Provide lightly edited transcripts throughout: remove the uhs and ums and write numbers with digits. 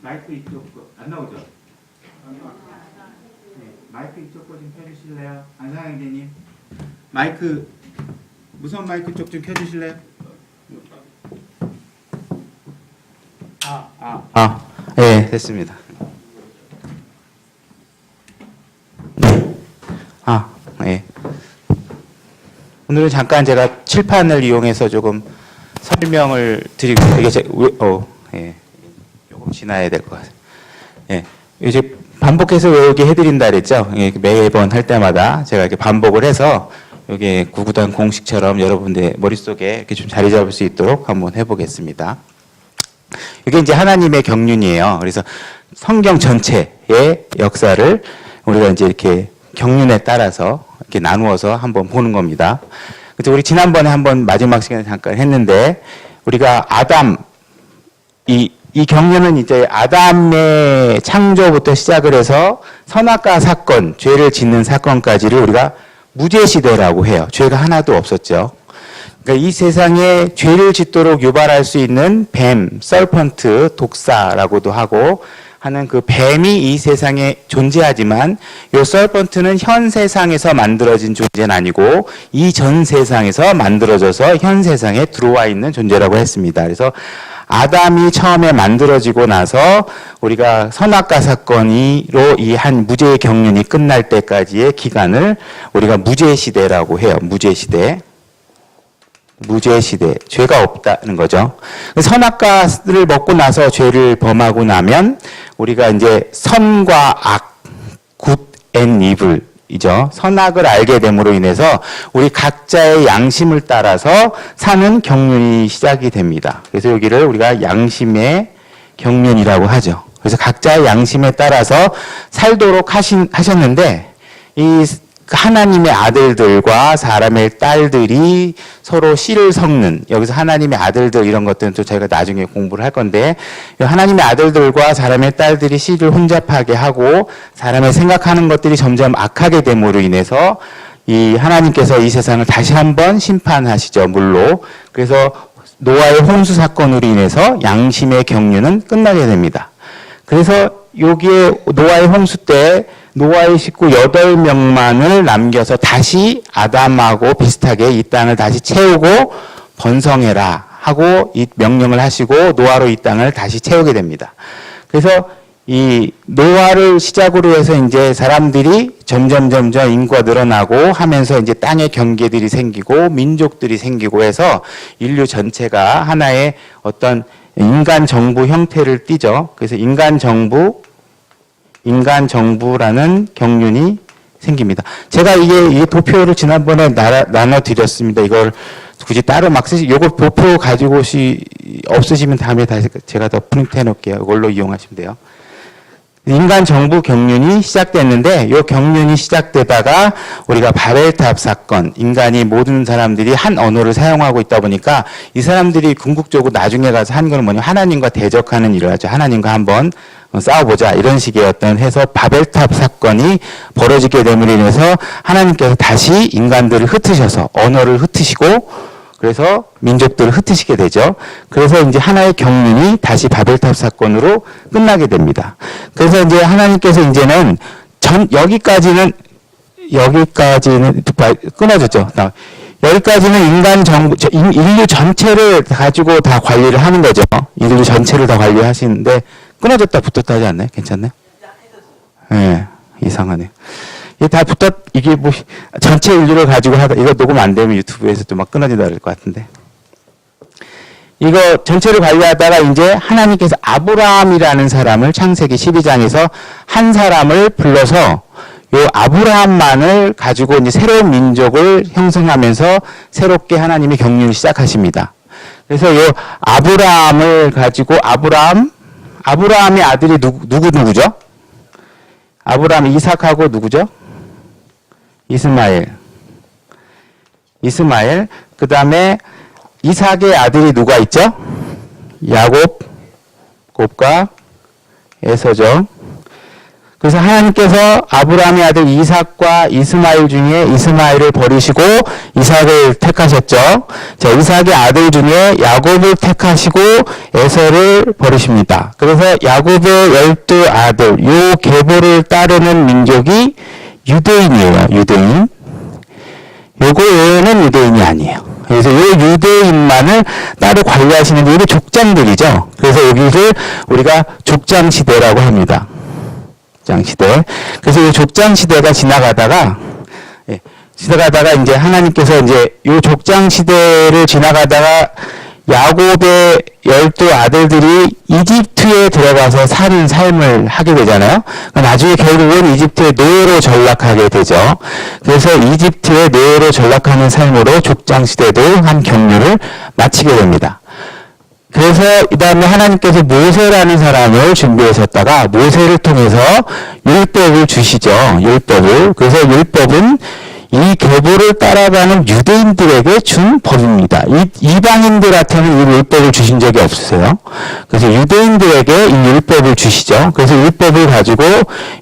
마이크 이쪽 안 나오죠? 네, 마이크 이쪽 거 좀 켜주실래요? 안상현 기자님. 마이크 무선 마이크 쪽 좀 켜주실래요? 네, 됐습니다. 네. 오늘은 잠깐 제가 칠판을 이용해서 조금 설명을 드리고, 이게 예. 조금 지나야 될 것 같아요. 예. 이제 반복해서 외우게 해드린다 그랬죠? 예, 매번 할 때마다 제가 이렇게 반복을 해서 이게 구구단 공식처럼 여러분들 머릿속에 이렇게 좀 자리 잡을 수 있도록 한번 해보겠습니다. 이게 이제 하나님의 경륜이에요. 그래서 성경 전체의 역사를 우리가 이제 이렇게 경륜에 따라서 이렇게 나누어서 한번 보는 겁니다. 그래서 우리 지난번에 한번 마지막 시간에 잠깐 했는데, 우리가 아담, 이 경륜은 이제 아담의 창조부터 시작을 해서 선악과 사건, 죄를 짓는 사건까지를 우리가 무죄시대라고 해요. 죄가 하나도 없었죠. 그러니까 이 세상에 죄를 짓도록 유발할 수 있는 뱀, 서펀트, 독사라고도 하고 하는 그 뱀이 이 세상에 존재하지만, 이 서펀트는 현 세상에서 만들어진 존재는 아니고 이 전 세상에서 만들어져서 현 세상에 들어와 있는 존재라고 했습니다. 그래서 아담이 처음에 만들어지고 나서 우리가 선악과 사건으로 이 한 무죄의 경륜이 끝날 때까지의 기간을 우리가 무죄시대라고 해요. 무죄시대. 무죄시대. 죄가 없다는 거죠. 선악과를 먹고 나서 죄를 범하고 나면 우리가 이제 선과 악, 굿 앤 이블이죠. 선악을 알게 됨으로 인해서 우리 각자의 양심을 따라서 사는 경륜이 시작이 됩니다. 그래서 여기를 우리가 양심의 경륜이라고 하죠. 그래서 각자의 양심에 따라서 살도록 하셨는데, 이 하나님의 아들들과 사람의 딸들이 서로 씨를 섞는, 여기서 하나님의 아들들 이런 것들은 또 저희가 나중에 공부를 할 건데, 하나님의 아들들과 사람의 딸들이 씨를 혼잡하게 하고 사람의 생각하는 것들이 점점 악하게 됨으로 인해서 이 하나님께서 이 세상을 다시 한번 심판하시죠, 물로. 그래서 노아의 홍수 사건으로 인해서 양심의 경륜은 끝나게 됩니다. 그래서 여기에 노아의 홍수 때 노아의 식구 8명만을 남겨서 다시 아담하고 비슷하게 이 땅을 다시 채우고 번성해라 하고 이 명령을 하시고 노아로 이 땅을 다시 채우게 됩니다. 그래서 이 노아를 시작으로 해서 이제 사람들이 점점 인구가 늘어나고 하면서 이제 땅에 경계들이 생기고 민족들이 생기고 해서 인류 전체가 하나의 어떤 인간 정부 형태를 띠죠. 그래서 인간 정부라는 경륜이 생깁니다. 제가 이게 도표를 지난번에 나눠드렸습니다. 이걸 굳이 따로 막 요거 도표 가지고 없으시면 다음에 다시 제가 더 프린트 해놓을게요. 이걸로 이용하시면 돼요. 인간 정부 경륜이 시작됐는데, 이 경륜이 시작되다가 우리가 바벨탑 사건, 인간이 모든 사람들이 한 언어를 사용하고 있다 보니까 이 사람들이 궁극적으로 나중에 가서 한 거는 뭐냐면 하나님과 대적하는 일을 하죠. 하나님과 한번 싸워보자, 이런 식의 어떤 해서 바벨탑 사건이 벌어지게 됨으로 인해서 하나님께서 다시 인간들을 흩으셔서 언어를 흩으시고, 그래서 민족들을 흩으시게 되죠. 그래서 이제 하나의 경륜이 다시 바벨탑 사건으로 끝나게 됩니다. 그래서 이제 하나님께서 이제는 여기까지는 끊어졌죠. 여기까지는 인간 정부, 인류 전체를 가지고 다 관리를 하는 거죠. 인류 전체를 다 관리하시는데 끊어졌다 붙었다 하지 않나요? 괜찮나요? 네, 이상하네요. 이게 뭐 전체 인류를 가지고 하다, 이거 녹음 안 되면 유튜브에서 또 막 끊어진다 그럴 것 같은데, 이거 전체를 관리하다가 이제 하나님께서 아브라함이라는 사람을 창세기 12장에서 한 사람을 불러서 요 아브라함만을 가지고 이제 새로운 민족을 형성하면서 새롭게 하나님의 경륜을 시작하십니다. 그래서 요 아브라함을 가지고 아브라함의 아들이 누구죠? 아브라함, 이삭하고 누구죠? 이스마엘. 그 다음에 이삭의 아들이 누가 있죠? 야곱과 에서죠. 그래서 하나님께서 아브라함의 아들 이삭과 이스마엘 중에 이스마엘을 버리시고 이삭을 택하셨죠. 자, 이삭의 아들 중에 야곱을 택하시고 에서를 버리십니다. 그래서 야곱의 12아들, 요 계보를 따르는 민족이 유대인이에요. 유대인. 요거 외에는 유대인이 아니에요. 그래서 이 유대인만을 따로 관리하시는 게 족장들이죠. 그래서 여기를 우리가 족장시대라고 합니다. 족장시대. 그래서 이 족장시대가 지나가다가 이제 하나님께서 이제 이 족장시대를 지나가다가 야곱의 12아들들이 이집트에 들어가서 사는 삶을 하게 되잖아요. 나중에 결국은 이집트의 노예로 전락하게 되죠. 그래서 이집트의 노예로 전락하는 삶으로 족장시대도 한 경륜을 마치게 됩니다. 그래서 이 다음에 하나님께서 모세라는 사람을 준비하셨다가 모세를 통해서 율법을 주시죠. 율법을. 그래서 율법은 이 계보를 따라가는 유대인들에게 준 법입니다. 이방인들한테는 이 율법을 주신 적이 없으세요. 그래서 유대인들에게 이 율법을 주시죠. 그래서 율법을 가지고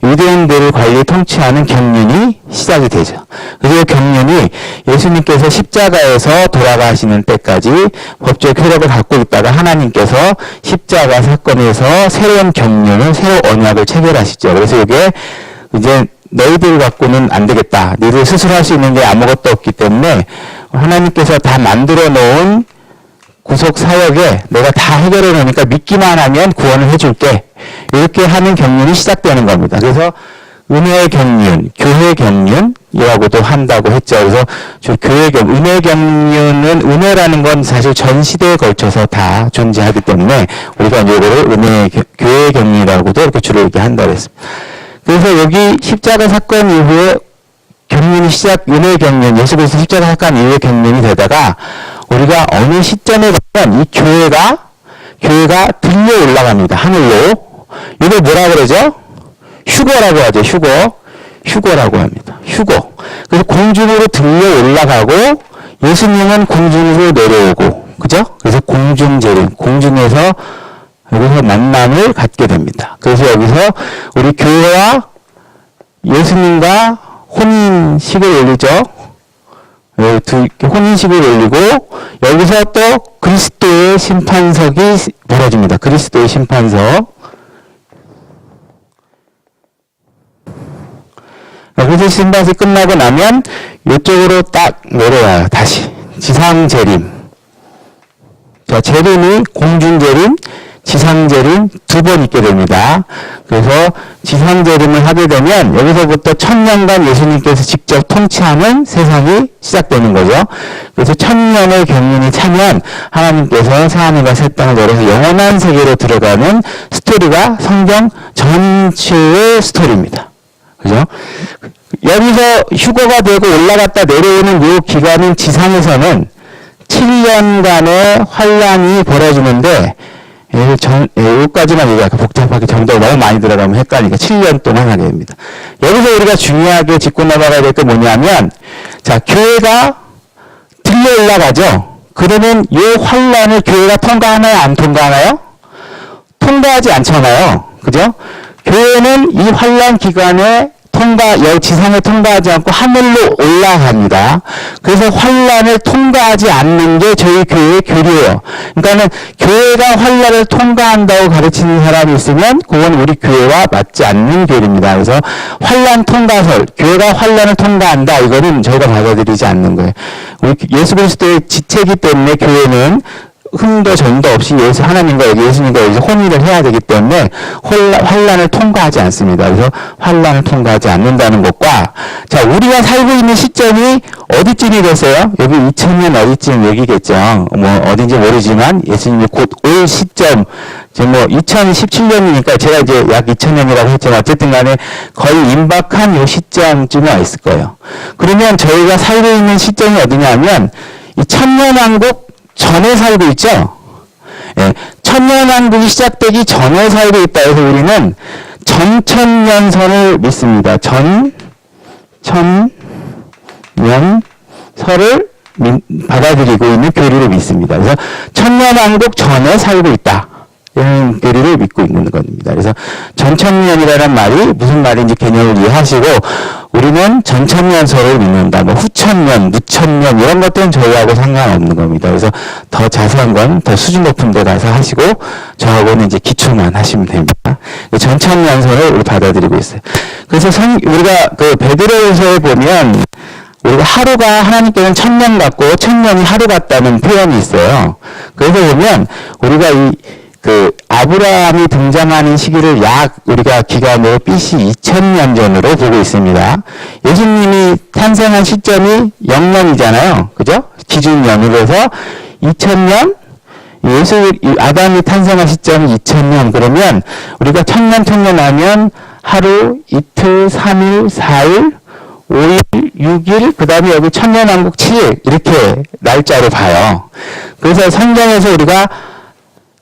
유대인들을 관리 통치하는 경륜이 시작이 되죠. 그래서 이 경륜이 예수님께서 십자가에서 돌아가시는 때까지 법적 효력을 갖고 있다가 하나님께서 십자가 사건에서 새로운 경륜을, 새로운 언약을 체결하시죠. 그래서 이게 이제 너희들 갖고는 안 되겠다. 너희들 스스로 할 수 있는 게 아무것도 없기 때문에 하나님께서 다 만들어 놓은 구속 사역에 내가 다 해결해 놓으니까 믿기만 하면 구원을 해줄게. 이렇게 하는 경륜이 시작되는 겁니다. 그래서 은혜의 경륜, 교회 경륜이라고도 한다고 했죠. 그래서 교회 경륜, 은혜 경륜은 은혜라는 건 사실 전 시대에 걸쳐서 다 존재하기 때문에 우리가 이제 이거를 교회 경륜이라고도 이렇게 주로 이렇게 한다고 했습니다. 그래서 여기 십자가 사건 이후에 경륜이 은혜 경륜, 예수 그리스도 십자가 사건 이후에 경륜이 되다가 우리가 어느 시점에 가면 이 교회가 들려 올라갑니다. 하늘로. 이걸 뭐라 그러죠? 휴거라고 하죠. 휴거라고 합니다. 휴거. 그래서 공중으로 들려 올라가고 예수님은 공중으로 내려오고, 그죠? 그래서 공중재림, 공중에서 여기서 만남을 갖게 됩니다. 그래서 여기서 우리 교회와 예수님과 혼인식을 올리죠. 혼인식을 올리고 여기서 또 그리스도의 심판석이 벌어집니다. 그리스도의 심판석. 그래서 심판석이 끝나고 나면 이쪽으로 딱 내려와요. 다시 지상재림. 자, 재림이 공중재림, 지상재림 두 번 있게 됩니다. 그래서 지상재림을 하게 되면 여기서부터 1000년간 예수님께서 직접 통치하는 세상이 시작되는 거죠. 그래서 1000년의 경륜이 차면 하나님께서 새하늘과 새 땅을 열어서 영원한 세계로 들어가는 스토리가 성경 전체의 스토리입니다. 그죠? 여기서 휴거가 되고 올라갔다 내려오는 이 기간인 지상에서는 7년간의 환란이 벌어지는데 여기까지만 얘기할까 복잡하게 정답이 너무 많이 들어가면 헷갈리니까 7년 동안 하게 됩니다. 여기서 우리가 중요하게 짚고 넘어가야 될 게 뭐냐면, 자, 교회가 들려 올라가죠. 그러면 이 환란을 교회가 통과하나요? 안 통과하나요? 통과하지 않잖아요. 그죠? 교회는 이 환란 기간에 지상에 통과하지 않고 하늘로 올라갑니다. 그래서 환란을 통과하지 않는 게 저희 교회의 교리예요. 그러니까는 교회가 환란을 통과한다고 가르치는 사람이 있으면 그건 우리 교회와 맞지 않는 교리입니다. 그래서 환란 통과설, 교회가 환란을 통과한다, 이거는 저희가 받아들이지 않는 거예요. 우리 예수 그리스도의 지체이기 때문에 교회는 흠도 전도 없이 하나님과 예수님과 여기서 혼인을 해야 되기 때문에 환란을 통과하지 않습니다. 그래서 환란을 통과하지 않는다는 것과, 자, 우리가 살고 있는 시점이 어디쯤이 됐어요? 여기 2000년 어디쯤 여기겠죠. 뭐 어딘지 모르지만 예수님이 곧 올 시점, 지금 뭐 2017년이니까 제가 이제 약 2000년이라고 했지만 어쨌든 간에 거의 임박한 요 시점쯤에 와 있을 거예요. 그러면 저희가 살고 있는 시점이 어디냐면 이 천년왕국 전에 살고 있죠. 예, 천년왕국이 시작되기 전에 살고 있다 해서 우리는 전천년설을 믿습니다. 전천년설을 받아들이고 있는 교리를 믿습니다. 그래서 천년왕국 전에 살고 있다. 이런 교리를 믿고 있는 겁니다. 그래서 전천년이라는 말이 무슨 말인지 개념을 이해하시고 우리는 전천년설을 믿는다. 뭐 후천년, 무천년 이런 것들은 저희하고 상관없는 겁니다. 그래서 더 자세한 건 더 수준 높은 데 가서 하시고 저하고는 이제 기초만 하시면 됩니다. 전천년설을 우리 받아들이고 있어요. 그래서 우리가 그 베드로에서에 보면 우리가 하루가 하나님께는 1000년 같고 1000년이 하루 같다는 표현이 있어요. 그래서 보면 우리가 아브라함이 등장하는 시기를 약 우리가 기간으로 BC 2000년 전으로 보고 있습니다. 예수님이 탄생한 시점이 0년이잖아요. 그죠? 기준년으로 해서 2000년, 아담이 탄생한 시점이 2000년. 그러면 우리가 1000년 하면 하루, 이틀, 3일, 4일, 5일, 6일, 그 다음에 여기 천년왕국 7일, 이렇게 날짜로 봐요. 그래서 성경에서 우리가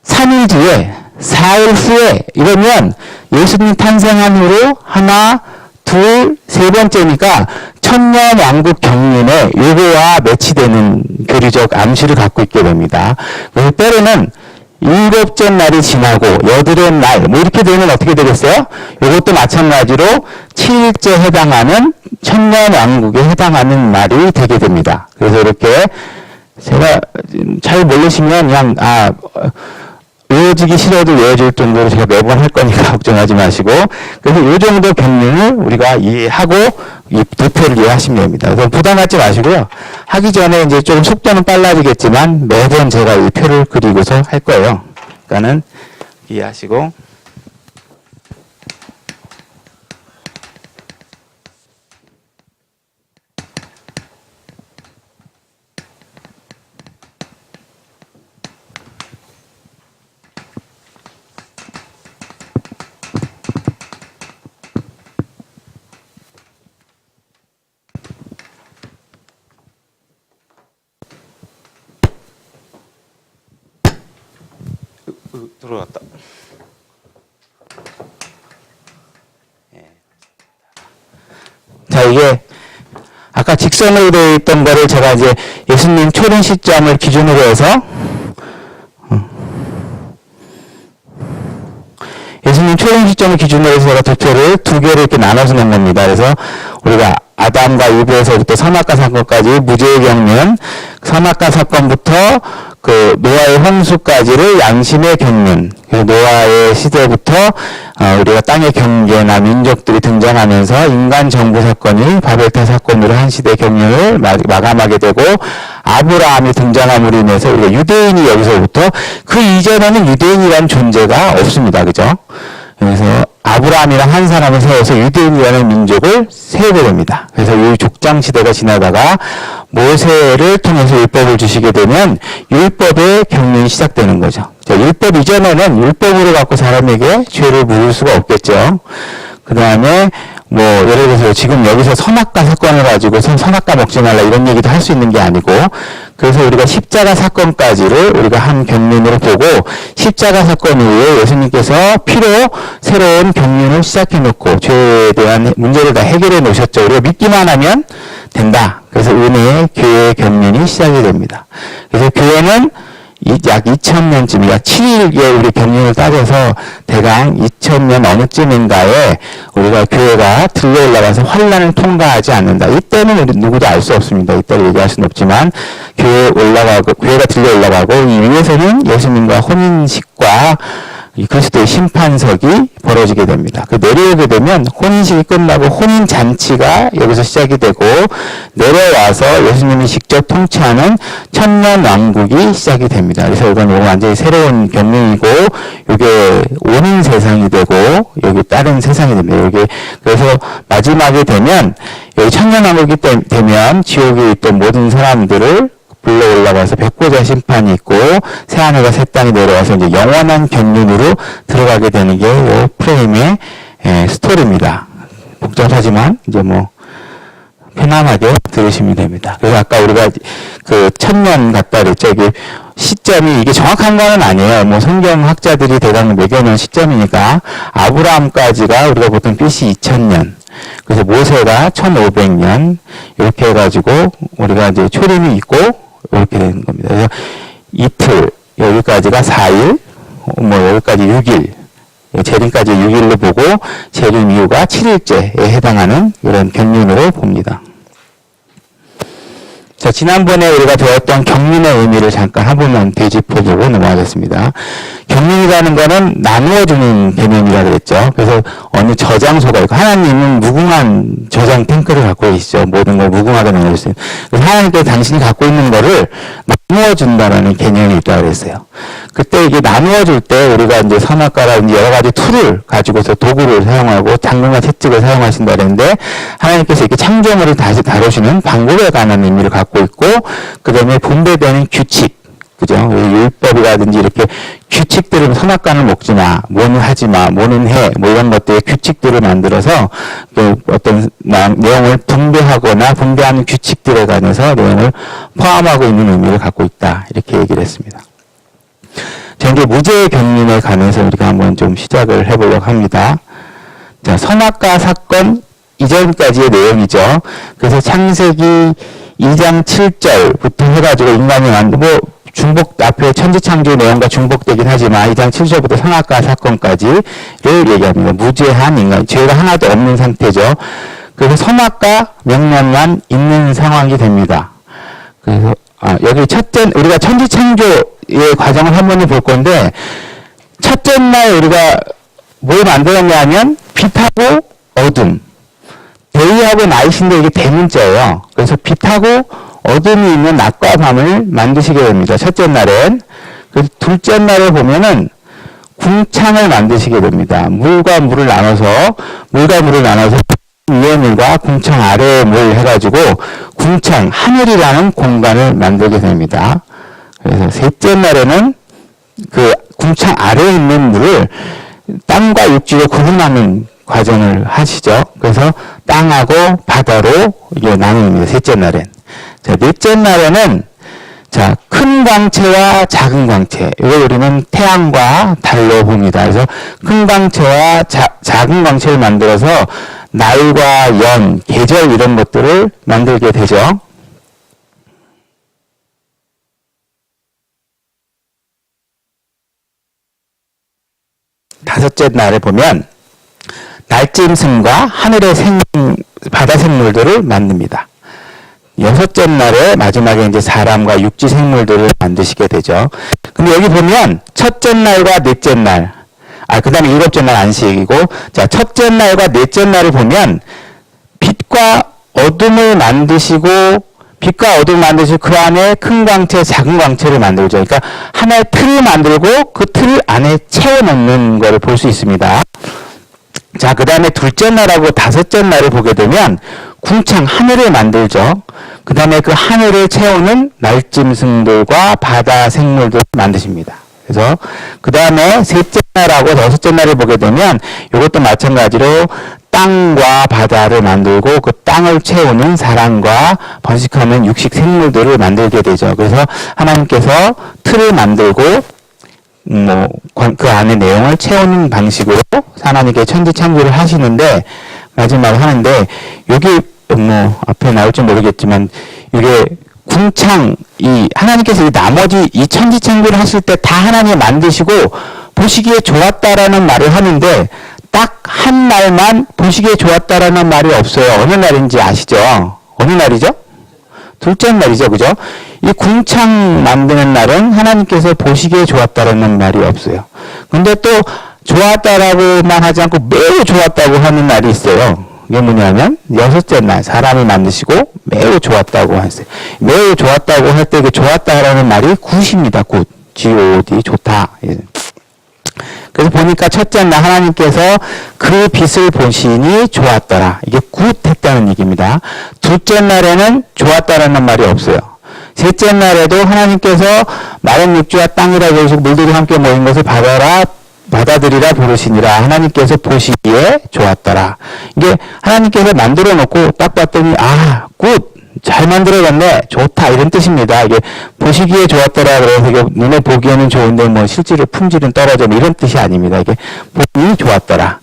3일 뒤에, 4일 후에, 이러면 예수님 탄생한 후로 하나, 둘, 세 번째니까 천년왕국 경륜에 요거와 매치되는 교리적 암시를 갖고 있게 됩니다. 그래서 때로는 7째 날이 지나고 8의 날, 뭐 이렇게 되면 어떻게 되겠어요? 이것도 마찬가지로 7일째 해당하는 천년왕국에 해당하는 날이 되게 됩니다. 그래서 이렇게 제가 잘 모르시면 그냥 외워지기 싫어도 외워질 정도로 제가 매번 할 거니까 걱정하지 마시고 그래서 이 정도 경륜을 우리가 이해하고 이 도표를 이해하시면 됩니다. 그래서 부담 갖지 마시고요. 하기 전에 이제 좀 속도는 빨라지겠지만 매번 제가 이 표를 그리고서 할 거예요. 그러니까는 이해하시고 들어왔다. 자, 이게 아까 직선으로 되어 있던 거를 제가 이제 예수님 초림 시점을 기준으로 해서 예수님 초림 시점을 기준으로 해서 제가 도표를 두 개로 이렇게 나눠서 놓은 겁니다. 그래서 우리가 아담과 이브에서부터 선악과 사건까지 무죄의 경륜, 선악과 사건부터 그 노아의 홍수까지를 양심의 경륜. 그래서 노아의 시대부터 우리가 땅의 경계나 민족들이 등장하면서 인간 정부 사건이 바벨탑 사건으로 한 시대 경륜을 마감하게 되고 아브라함이 등장함으로 인해서 우리가 유대인이 여기서부터 그 이전에는 유대인이라는 존재가 없습니다. 그죠? 그래서 아브라함이랑 한 사람을 세워서 유대인이라는 민족을 세우게 됩니다. 그래서 이 족장 시대가 지나다가 모세를 통해서 율법을 주시게 되면 율법의 경륜이 시작되는 거죠. 자, 율법 이전에는 율법으로 갖고 사람에게 죄를 물을 수가 없겠죠. 그 다음에 뭐 예를 들어서 지금 여기서 선악과 사건을 가지고 선악과 먹지 말라 이런 얘기도 할 수 있는 게 아니고 그래서 우리가 십자가 사건까지를 우리가 한 경륜으로 보고 십자가 사건 이후에 예수님께서 피로 새로운 경륜을 시작해 놓고 죄에 대한 문제를 다 해결해 놓으셨죠. 우리가 믿기만 하면 된다. 그래서 은혜의 교회의 경륜이 시작이 됩니다. 그래서 교회는 약 2000년쯤, 약 7일의 우리 경륜을 따져서 대강 2000년 어느쯤인가에 우리가 교회가 들려 올라가서 환란을 통과하지 않는다. 이때는 우리 누구도 알 수 없습니다. 이때를 얘기할 수는 없지만 교회가 들려 올라가고 이 위에서는 예수님과 혼인식과 이 그리스도의 심판석이 벌어지게 됩니다. 그 내려오게 되면 혼인식이 끝나고 혼인잔치가 여기서 시작이 되고 내려와서 예수님이 직접 통치하는 천년왕국이 시작이 됩니다. 그래서 이건 완전히 새로운 경륜이고 이게 오는 세상이 되고 여기 다른 세상이 됩니다. 여기 그래서 마지막에 되면 여기 천년왕국이 되면 지옥에 있던 모든 사람들을 불러 올라가서 백보자 심판이 있고 새하늘과 새 땅이 내려와서 이제 영원한 경륜으로 들어가게 되는 게 이 프레임의 스토리입니다. 복잡하지만 이제 뭐 편안하게 들으시면 됩니다. 그래서 아까 우리가 그 1000년 갔다 그랬죠. 이게 시점이 이게 정확한 건 아니에요. 뭐 성경학자들이 대강 매겨놓은 시점이니까 아브라함까지가 우리가 보통 BC 2000년. 그래서 모세가 1500년 이렇게 해가지고 우리가 이제 초림이 있고 이렇게 되는 겁니다. 그래서 이틀 여기까지가 4일, 뭐 여기까지 6일, 재림까지 6일로 보고 재림 이후가 7일째에 해당하는 이런 경륜으로 봅니다. 자, 지난번에 우리가 배웠던 경륜의 의미를 잠깐 한 번만 되짚어보고 넘어가겠습니다. 경륜이라는 거는 나누어주는 개념이라 그랬죠. 그래서 어느 저장소가 있고, 하나님은 무궁한 저장 탱크를 갖고 계시죠. 모든 걸 무궁하게 나눠줄 수 있는. 그래서 하나님께서 당신이 갖고 있는 거를 나누어준다라는 개념이 있다고 그랬어요. 그때 이게 나누어줄 때 우리가 이제 선악과라든지 여러 가지 툴을 가지고서 도구를 사용하고 당근과 채찍을 사용하신다 그랬는데, 하나님께서 이렇게 창조물을 다시 다루시는 방법에 관한 의미를 갖고 있고, 그 다음에 분배되는 규칙, 그죠? 율법이라든지 이렇게 규칙들을 선악과는 먹지 마, 뭐는 하지 마, 뭐는 해, 뭐 이런 것들의 규칙들을 만들어서 그 어떤 내용을 분배하거나 분배하는 규칙들에 관해서 내용을 포함하고 있는 의미를 갖고 있다. 이렇게 얘기를 했습니다. 자, 이제 무죄의 경륜에 관해서 우리가 한번 좀 시작을 해보려고 합니다. 자, 선악과 사건 이전까지의 내용이죠. 그래서 창세기 2장 7절부터 해가지고 인간이 만들고 중복 앞에 천지창조 내용과 중복되긴 하지만 2장 7절부터 선악과 사건까지를 얘기합니다. 무죄한 인간, 죄가 하나도 없는 상태죠. 그래서 선악과 명령만 있는 상황이 됩니다. 그래서 여기 첫째 우리가 천지창조의 과정을 한 번에 볼 건데, 첫째 날 우리가 뭘 만들었냐 하면 빛하고 어둠, 데이하고 나잇인데 이게 대문자예요. 그래서 빛하고 어둠이 있는 낮과 밤을 만드시게 됩니다. 첫째 날엔. 그래서 둘째 날에 보면은 궁창을 만드시게 됩니다. 물과 물을 나눠서 위의 물과 궁창 아래의 물 해가지고 궁창, 하늘이라는 공간을 만들게 됩니다. 그래서 셋째 날에는 그 궁창 아래에 있는 물을 땅과 육지로 구분하는 과정을 하시죠. 그래서 땅하고 바다로 이게 나눕니다. 셋째 날엔. 자, 넷째 날에는 자, 큰 광채와 작은 광채. 이걸 우리는 태양과 달로 봅니다. 그래서 큰 광채와 작은 광채를 만들어서 날과 연, 계절 이런 것들을 만들게 되죠. 다섯째 날에 보면 날짐승과 하늘의 바다 생물들을 만듭니다. 여섯째 날에 마지막에 이제 사람과 육지 생물들을 만드시게 되죠. 근데 여기 보면 첫째 날과 넷째 날, 그 다음에 일곱째 날 안식이고, 자, 첫째 날과 넷째 날을 보면 빛과 어둠을 만드시고, 그 안에 큰 광채, 작은 광채를 만들죠. 그러니까 하나의 틀을 만들고 그 틀 안에 채워넣는 것을 볼 수 있습니다. 자, 그 다음에 둘째 날하고 다섯째 날을 보게 되면 궁창, 하늘을 만들죠. 그 다음에 그 하늘을 채우는 날짐승들과 바다 생물들을 만드십니다. 그래서 그 다음에 셋째 날하고 여섯째 날을 보게 되면 이것도 마찬가지로 땅과 바다를 만들고 그 땅을 채우는 사람과 번식하는 육식 생물들을 만들게 되죠. 그래서 하나님께서 틀을 만들고 그 안에 내용을 채우는 방식으로 하나님께 천지창조를 하시는데, 마지막으로 하는데, 여기 앞에 나올지 모르겠지만 이게 하나님께서 나머지 이 천지창조를 하실 때 다 하나님이 만드시고 보시기에 좋았다라는 말을 하는데, 딱 한 날만 보시기에 좋았다라는 말이 없어요. 어느 날인지 아시죠? 어느 날이죠? 둘째 날이죠. 그죠? 이 궁창 만드는 날은 하나님께서 보시기에 좋았다라는 말이 없어요. 근데 또 좋았다라고만 하지 않고 매우 좋았다고 하는 날이 있어요. 이게 뭐냐면 여섯째 날 사람을 만드시고 매우 좋았다고 했어요. 매우 좋았다고 할 때 그 좋았다라는 말이 굿입니다. 굿. G-O-D 좋다. 그래서 보니까 첫째 날 하나님께서 그 빛을 보시니 좋았더라. 이게 굿했다는 얘기입니다. 둘째 날에는 좋았다라는 말이 없어요. 셋째 날에도 하나님께서 마른 육지와 땅이라 그러시고 물들이 함께 모인 것을 바다들이라 부르시니라. 하나님께서 보시기에 좋았더라. 이게 하나님께서 만들어 놓고 딱 봤더니 굿! 잘 만들어졌네. 좋다. 이런 뜻입니다. 이게 보시기에 좋았더라. 그래서 이게 눈에 보기에는 좋은데 실제로 품질은 떨어져. 이런 뜻이 아닙니다. 이게 보기 좋았더라.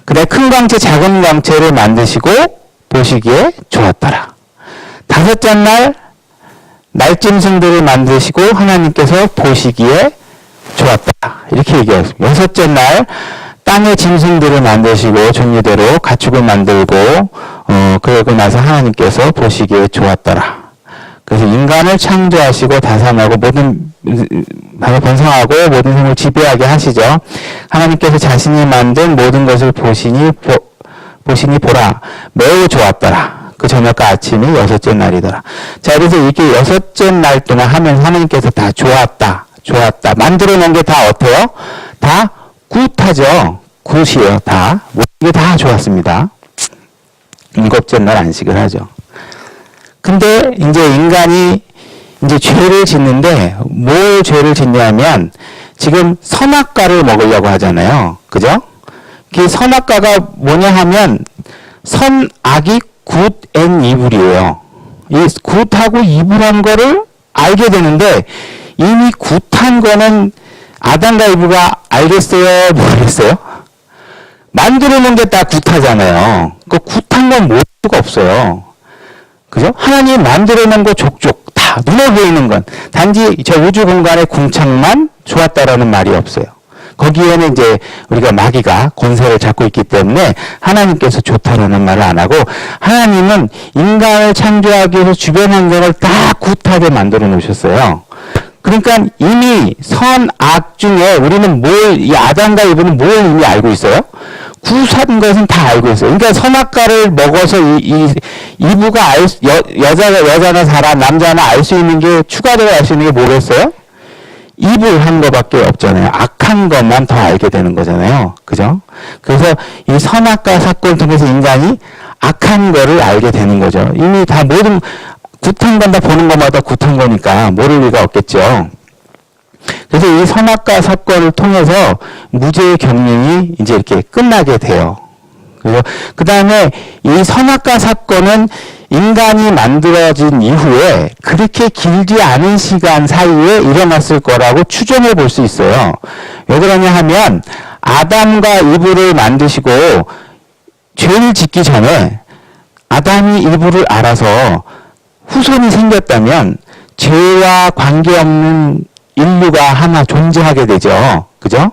그다음에 큰 광채, 작은 광채를 만드시고 보시기에 좋았더라. 다섯째 날 날짐승들을 만드시고 하나님께서 보시기에 좋았다. 이렇게 얘기했습니다. 여섯째 날 땅의 짐승들을 만드시고 종류대로 가축을 만들고 그러고 나서 하나님께서 보시기에 좋았더라. 그래서 인간을 창조하시고 다산하고 모든 번성하고 모든 생을 지배하게 하시죠. 하나님께서 자신이 만든 모든 것을 보시니 보라 매우 좋았더라. 그 저녁과 아침이 여섯째 날이더라. 자, 그래서 이렇게 여섯째 날 동안 하면서 하나님께서 다 좋았다. 만들어 놓은 게 다 어때요? 다 굿하죠. 굿이에요. 다. 이게 다 좋았습니다. 일곱째 날 안식을 하죠. 근데 이제 인간이 이제 죄를 짓는데 뭘 죄를 짓냐면 지금 선악과를 먹으려고 하잖아요. 그죠? 그 선악과가 뭐냐 하면 선악이 굿 앤 이불이에요. 이 굿하고 이불한 거를 알게 되는데 이미 굿한 거는 아담과 이브가 알겠어요? 모르겠어요? 만들어 놓은 게 다 굿하잖아요. 그 굿한 건 모를 수가 없어요. 그죠? 하나님 만들어 놓은 거 족족 다 눈에 보이는 건 단지 저 우주 공간의 궁창만 좋았다라는 말이 없어요. 거기에는 이제 우리가 마귀가 권세를 잡고 있기 때문에 하나님께서 좋다라는 말을 안 하고 하나님은 인간을 창조하기 위해서 주변 환경을 다 굿하게 만들어 놓으셨어요. 그러니까 이미 선악 중에 우리는 이 아담과 이브는 뭘 이미 알고 있어요? 굿한 것은 다 알고 있어요. 그러니까 선악과를 먹어서 이브가 여자나 사람, 남자나 알 수 있는 게 추가적으로 알 수 있는 게 뭐겠어요? 이불한 것밖에 없잖아요. 악한 것만 더 알게 되는 거잖아요. 그죠? 그래서 이 선악과 사건을 통해서 인간이 악한 거를 알게 되는 거죠. 이미 다 모든 굿한 건 다 보는 것마다 굿한 거니까 모를 리가 없겠죠. 그래서 이 선악과 사건을 통해서 무죄의 경륜이 이제 이렇게 끝나게 돼요. 그래서 그 다음에 이 선악과 사건은 인간이 만들어진 이후에 그렇게 길지 않은 시간 사이에 일어났을 거라고 추정해 볼 수 있어요. 왜 그러냐 하면 아담과 이브를 만드시고 죄를 짓기 전에 아담이 이브를 알아서 후손이 생겼다면 죄와 관계없는 인류가 하나 존재하게 되죠. 그죠?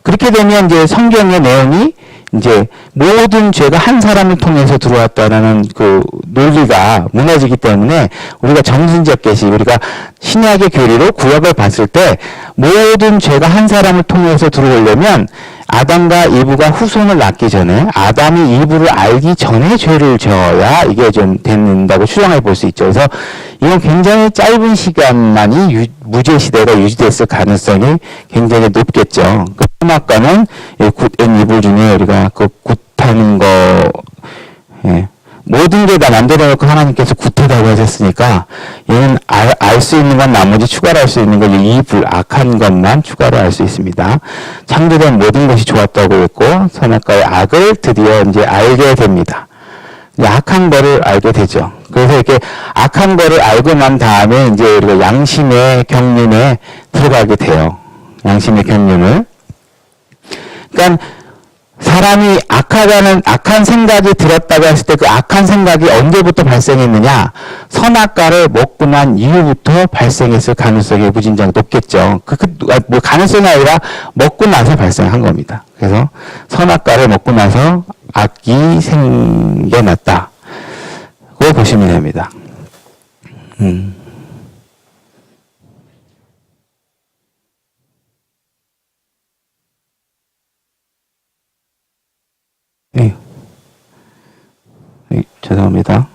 그렇게 되면 이제 성경의 내용이 이제 모든 죄가 한 사람을 통해서 들어왔다라는 그 논리가 무너지기 때문에 우리가 정신적 계시, 우리가 신약의 교리로 구약을 봤을 때 모든 죄가 한 사람을 통해서 들어오려면 아담과 이브가 후손을 낳기 전에 아담이 이브를 알기 전에 죄를 지어야 이게 좀 된다고 추정해 볼 수 있죠. 그래서 이건 굉장히 짧은 시간만이 무죄 시대가 유지됐을 가능성이 굉장히 높겠죠. 그 선악과는 굿앤 이불 중에 우리가 그 굿하는 거, 모든 게 다 만들어놓고 하나님께서 굿하다고 하셨으니까 얘는 알 수 있는 건 나머지 추가로 할 수 있는 건 이불, 악한 것만 추가로 할 수 있습니다. 창조된 모든 것이 좋았다고 했고 선악과의 악을 드디어 이제 알게 됩니다. 악한 거를 알게 되죠. 그래서 이렇게 악한 거를 알고 난 다음에 이제 우리가 양심의 경륜에 들어가게 돼요. 양심의 경륜을. 그러니까 사람이 악한 생각이 들었다고 했을 때 그 악한 생각이 언제부터 발생했느냐? 선악과를 먹고 난 이후부터 발생했을 가능성이 무진장 높겠죠. 뭐 가능성이 아니라 먹고 나서 발생한 겁니다. 그래서 선악과를 먹고 나서 악이 생겨났다. 그거 보시면 됩니다. 죄송합니다.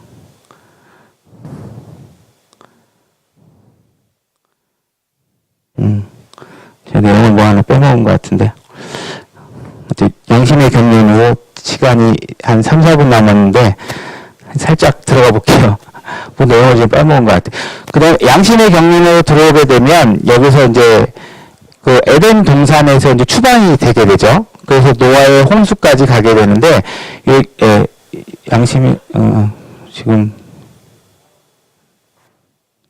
제 내용을 뭐 하나 빼먹은 것 같은데. 양심의 경륜으로 시간이 한 3, 4분 남았는데, 살짝 들어가 볼게요. 그 내용을 좀 빼먹은 것 같아요. 그 다음에 양심의 경륜으로 들어오게 되면, 여기서 이제, 그 에덴 동산에서 이제 추방이 되게 되죠. 그래서 노아의 홍수까지 가게 되는데, 양심이, 지금,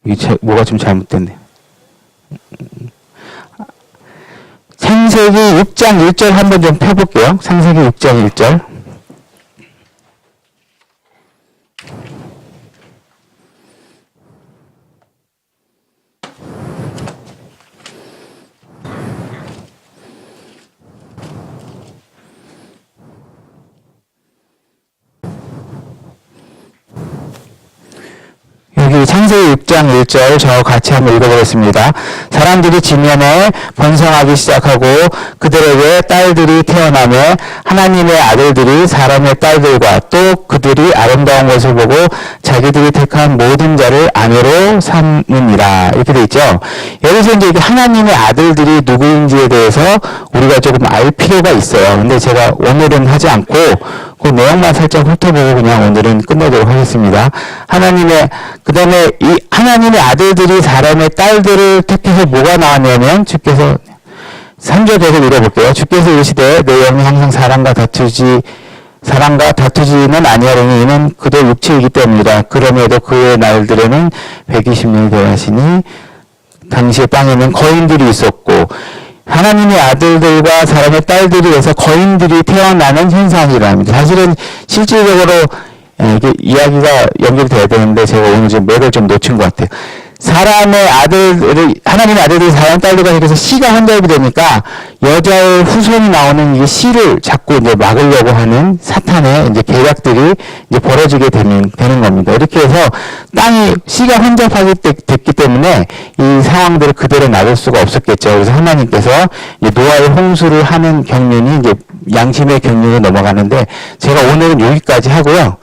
이게 뭐가 좀 잘못됐네. 창세기 6장 1절 한번 좀 펴볼게요. 창세기 6장 1절. 우리 창세기 6장 1절 저 같이 한번 읽어보겠습니다. 사람들이 지면에 번성하기 시작하고 그들에게 딸들이 태어나며 하나님의 아들들이 사람의 딸들과 또 그들이 아름다운 것을 보고 자기들이 택한 모든 자를 아내로 삼느니라. 이렇게 돼 있죠. 여기서 이제 하나님의 아들들이 누구인지에 대해서 우리가 조금 알 필요가 있어요. 근데 제가 오늘은 하지 않고 그 내용만 살짝 훑어보고 그냥 오늘은 끝내도록 하겠습니다. 그 다음에 이 하나님의 아들들이 사람의 딸들을 택해서 뭐가 나왔냐면 주께서 3절 계속 읽어볼게요. 주께서 이르시되 내 영이 항상 사람과 다투지는 아니하려니 이는 그도 육체이기 때문이라. 그럼에도 그의 날들에는 120년이 되었으니 당시에 땅에는 거인들이 있었고 하나님의 아들들과 사람의 딸들이 돼서 거인들이 태어나는 현상이라 합니다. 사실은 실질적으로 이게 이야기가 연결돼야 되는데 제가 오늘 좀 맥을 좀 놓친 것 같아요. 하나님의 아들들이 사람 딸들과 그래서 씨가 혼잡이 되니까 여자의 후손이 나오는 이 씨를 자꾸 이제 막으려고 하는 사탄의 이제 계략들이 이제 벌어지게 되는 겁니다. 이렇게 해서 땅이 씨가 혼잡하게 됐기 때문에 이 상황들을 그대로 놔둘 수가 없었겠죠. 그래서 하나님께서 이제 노아의 홍수를 하는 경륜이 이제 양심의 경륜으로 넘어가는데 제가 오늘은 여기까지 하고요.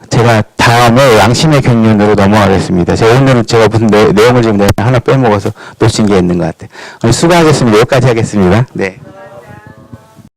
제가 다음에 양심의 경륜으로 넘어가겠습니다. 오늘은 제가 무슨 내용을 지금 하나 빼먹어서 놓친 게 있는 것 같아요. 수고하겠습니다. 여기까지 하겠습니다. 네.